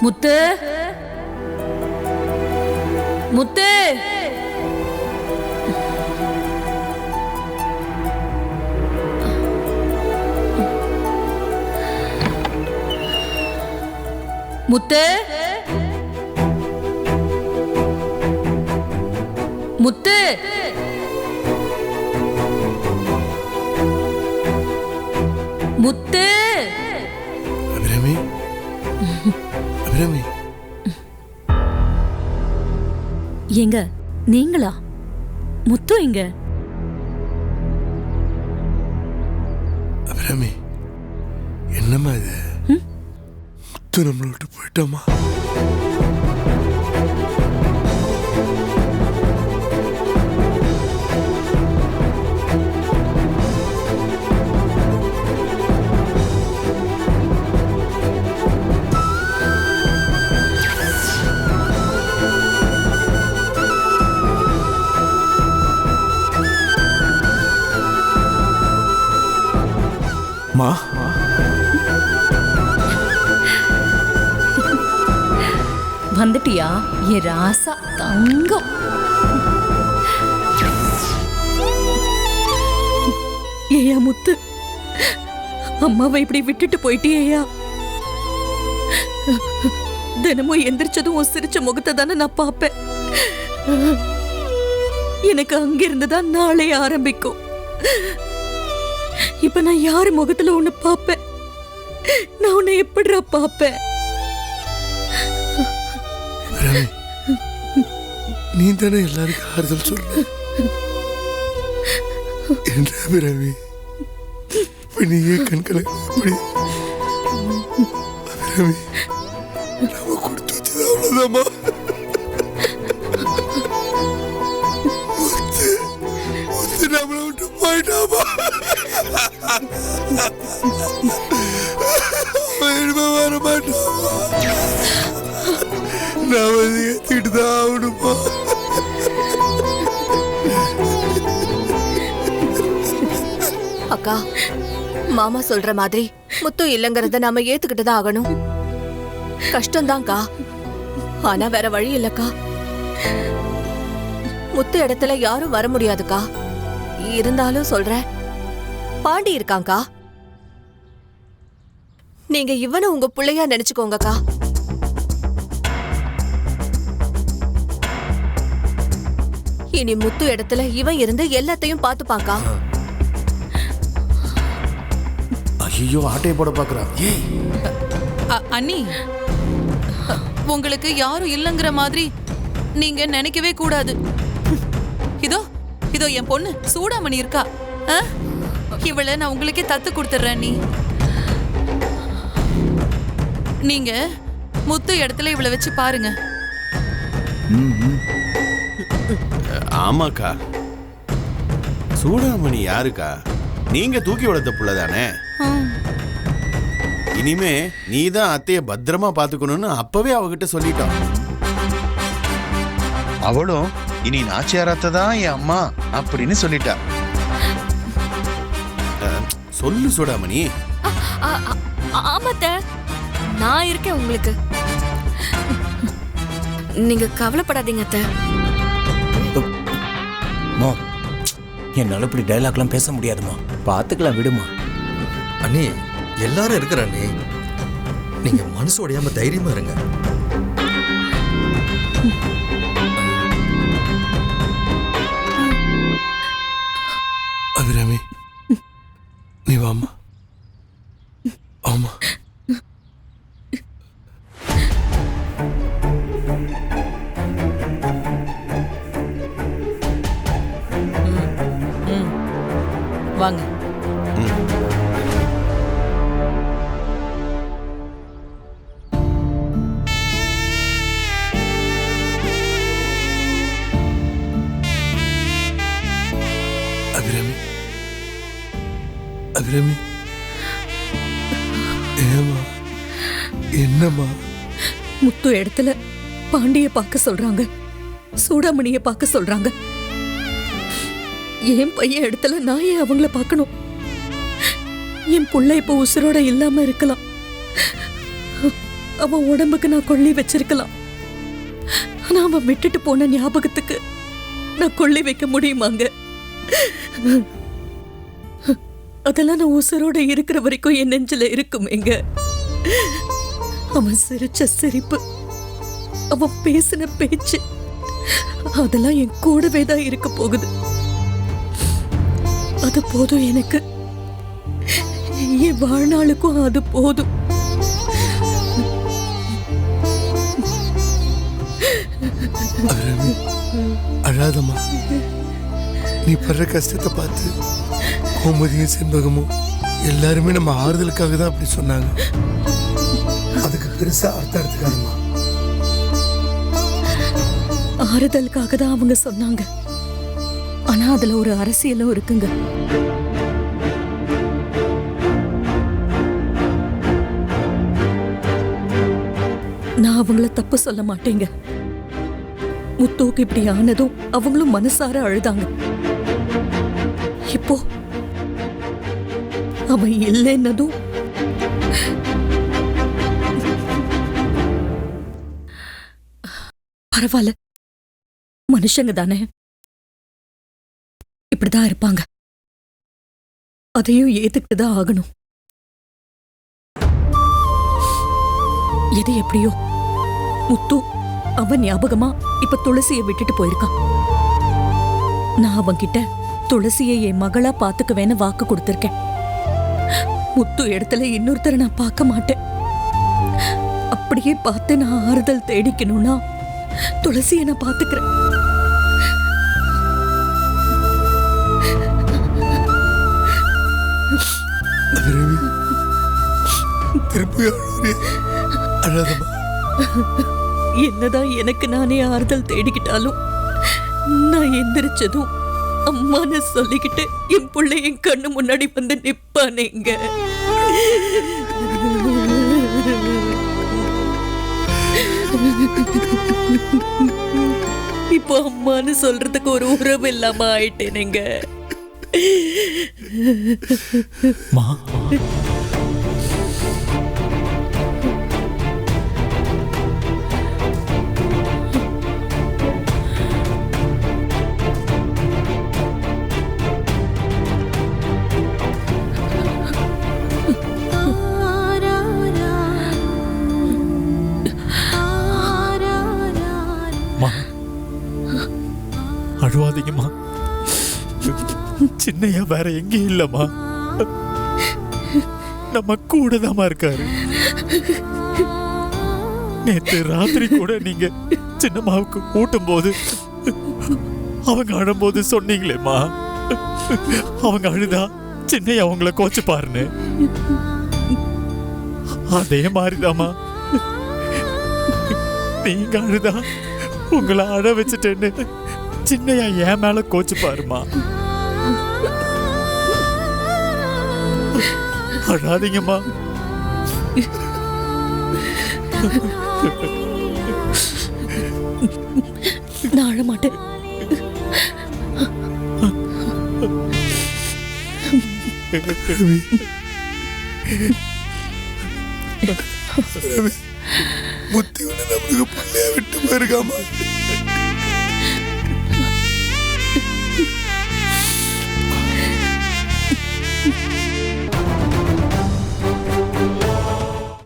முத்து முத்து முத்து முத்து முத்து அபிராமி அபிராமி எங்க நீங்களா? முத்து எங்க? அபிராமி என்னம்மா இது? முத்து நம்மளை விட்டு போயிட்டோமா? மா வந்துட்டியா என் ராசா தங்கம்? ஏயா முத்து, அம்மாவை இப்படி விட்டுட்டு போயிட்டியா? தினமும் எந்திரிச்சதும் உன் சிரிச்ச முகத்தை தானே நான் பாப்பேன். எனக்கு அங்கிருந்துதான் நாளே ஆரம்பிக்கும். இப்ப நான் யாரு முகத்துல உன்னை பாப்பேன்? நான் உன்னை எப்படிடா பாப்பேன்? நீ தானே எல்லாருக்கும் ஆறுதல் சொல்ல. என்ன அபிராமி நீயே கண்களை எப்படி? அபிராமி நம்ம கொடுத்து வச்சது அவ்வளவுதாமா? முத்து நம்மளை விட்டு போயிட்டாமா? வர மாட்டாமா? நான் வந்து ஏத்திட்டுதான் ஆகணுமா? அக்கா, மாமா சொல்ற மாதிரி முத்து இல்லங்கறத நாம ஏத்துக்கிட்டுதான் ஆகணும். கஷ்டம்தான்க்கா, ஆனா வேற வழி இல்லக்கா. முத்து இடத்துல யாரும் வர முடியாதுக்கா. இருந்தாலும் சொல்றேன், பாண்டி இருக்காங்கா. நீங்க இவனை உங்க பிள்ளையா நினைச்சுக்கோங்கக்கா. இனி முத்து இடத்துல இவன் இருந்து எல்லாத்தையும் பார்த்துப்பாங்கா. ஐயோ, ஆட்டையை போட பாக்குறா. அண்ணி, உங்களுக்கு யாரும் இல்லங்கிற மாதிரி நீங்க நினைக்கவே கூடாது. இதோ இதோ என் பொண்ணு சூடாமணி இருக்கா. இவளை நான் உங்களுக்கே தத்து கொடுத்துறேன். நீங்க முத்து இடத்துல இவளை வச்சு பாருங்க. ஆமாக்கா, சூடாமணி யாருக்கா? நீங்க தூக்கி வளர்த்த புள்ளதானே. இனிமே நீதான் அத்தைய பத்திரமா பாத்துக்கணும்னு அப்பவே அவகிட்ட சொல்லிட்டோம். அவளும் இனி நாச்சியாரத்தை தான் என் அம்மா அப்படின்னு சொல்லிட்டா. சொல்லு சூடாமணி. ஆமாத்த, நான் இருக்கேன் உங்களுக்கு. நீங்க கவலைப்படாதீங்க அத்தை. என்னால இப்படி டைலாக்லாம் பேச முடியாதுமா. பாத்துக்கலாம், விடுமா. அண்ணி எல்லாரும் இருக்கிற அண்ணி, நீங்க மனசு உடையாம தைரியமா இருங்க. அபிராமி நீ வாமா. ஆமா, வாங்க. அபிராமி அபிராமி ஏமா என்னம்மா? முத்து இடத்துல பாண்டிய பார்க்க சொல்றாங்க, சூடாமணிய பார்க்க சொல்றாங்க. என் பையன் இடத்துல நான் ஏன் அவங்கள பார்க்கணும்? என் புள்ள இப்ப உசுரோட இல்லாம இருக்கலாம். அவன் உடம்புக்கு நான் கொள்ளி வச்சிருக்கலாம். ஆனா அவன் விட்டுட்டு போன ஞாபகத்துக்கு நான் கொள்ளி வைக்க முடியுமாங்க? அதெல்லாம் நான் உசுரோட இருக்கிற வரைக்கும் என் நெஞ்சில இருக்குமேங்க. அவன் சிரிச்ச சிரிப்பு, அவன் பேசின பேச்சு, அதெல்லாம் என் கூடவே தான் இருக்க போகுது. அது போதும் எனக்கு. என் வாழ்நாளுக்கும் அது போதும். அழாதம்மா. நீ படுற கஷ்டத்தை பார்த்து கோமதியும் செண்பகமும் எல்லாருமே நம்ம ஆறுதலுக்காக தான் அப்படி சொன்னாங்க. அதுக்கு பெருசா அர்த்தம் எடுத்துக்காதம்மா. ஆறுதலுக்காக தான் அவங்க சொன்னாங்க. ஆனா அதுல ஒரு அரசியலும் இருக்குங்க. நான் அவங்கள தப்பு சொல்ல மாட்டேங்க. முத்துவுக்கு இப்படி ஆனதும் அவங்களும் மனசார அழுதாங்க. இப்போ அவன் இல்லைன்னதும் பரவாயில்ல, மனுஷங்க தானே, இப்படிதான் இருப்பாங்க. அதையும் ஏத்துக்கிட்டு தான் ஆகணும். எது எப்படியோ முத்து அவன் ஞாபகமா இப்ப துளசியை விட்டுட்டு போயிருக்கான். நான் அவன்கிட்ட துளசியை என் மகளா பாத்துக்குவேன்னு வாக்கு கொடுத்திருக்கேன். முத்து இடத்துல இன்னொருத்தரை நான் பார்க்க மாட்டேன். அப்படியே பார்த்து நான் ஆறுதல் தேடிக்கணும்னா துளசியை நான் பாத்துக்கிறேன். என்னதான் எனக்கு நானே ஆறுதல் தேடிக்கிட்டாலும் நான் எந்திரிச்சதும் அம்மான்னு சொல்லிக்கிட்டு என் பிள்ளை என் கண்ணு முன்னாடி வந்து நிப்பானேங்க. இப்போ அம்மான்னு சொல்றதுக்கு ஒரு உறவு இல்லாம ஆயிட்டேனுங்க. அழுவாதீங்கம்மா. சின்னையா வேற எங்கேயும் இல்லம்மா, நம்ம கூட தாமா இருக்காரு. நேத்து ராத்திரி கூட நீங்க சின்னம்மாவுக்கு ஊட்டும் போது அவங்க அழும்போது சொன்னீங்களேம்மா, அவங்க அழுதா சின்னையா அவங்கள கோச்சு பாருன்னு. அதே மாதிரிதாம்மா நீங்க அழுதா உங்களை அழ வச்சுட்டேன்னு சின்னையா என் மேல கோச்சு பாருமா. அழாதீங்கம்மா. நான் அழ மாட்டேன். முத்தி நம்மளுக்கு பிள்ளைய விட்டு போயிருக்காமா.